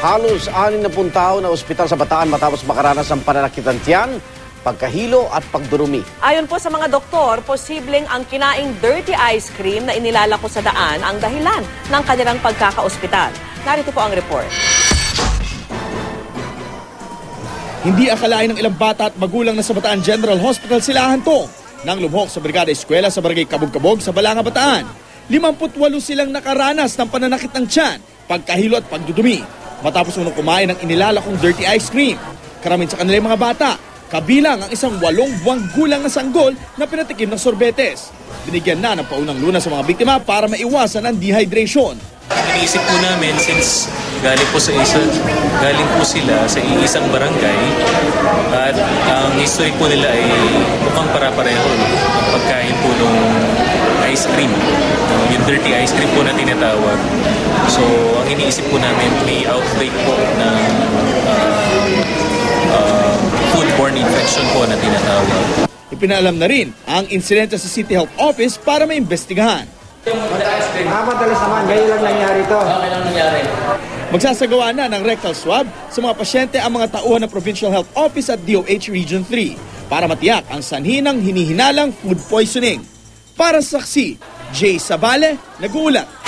Halos 60 tao na ospital sa Bataan matapos makaranas ng pananakit ng tiyan, pagkahilo at pagdurumi. Ayon po sa mga doktor, posibleng ang kinaing dirty ice cream na inilalako sa daan ang dahilan ng kanilang pagkakaospital. Narito po ang report. Hindi akalain ng ilang bata at magulang na sa Bataan General Hospital sila hantong nang lumhok sa Brigada Eskwela sa Barangay Kabog-Kabog sa Balanga, Bataan. 58 silang nakaranas ng pananakit ng tiyan, pagkahilo at pagdudumi matapos unang kumain ng inilalakong dirty ice cream. Karamihan sa kanilang mga bata, kabilang ang isang 8 buwang gulang na sanggol na pinatikim ng sorbetes. Binigyan na ng paunang lunas sa mga biktima para maiwasan ang dehydration. Iniisip po namin since galing po sila sa iisang barangay at ang history po nila ay mukhang para-pareho ang pagkain po ng ice cream, yung dirty ice cream po na tinatawag. So ang iniisip po namin may outbreak po ng foodborne infection po na tinatawag. Ipinaalam na rin ang insidente sa City Health Office para maimbestigahan. Madalas naman, ngayon lang nangyari ito. Okay lang nangyari. Magsasagawa na ng rectal swab sa mga pasyente ang mga tauhan ng Provincial Health Office at DOH Region 3 para matiyak ang sanhi ng hinihinalang food poisoning. Para sa saksi, Jay Sabale, nag-uulat.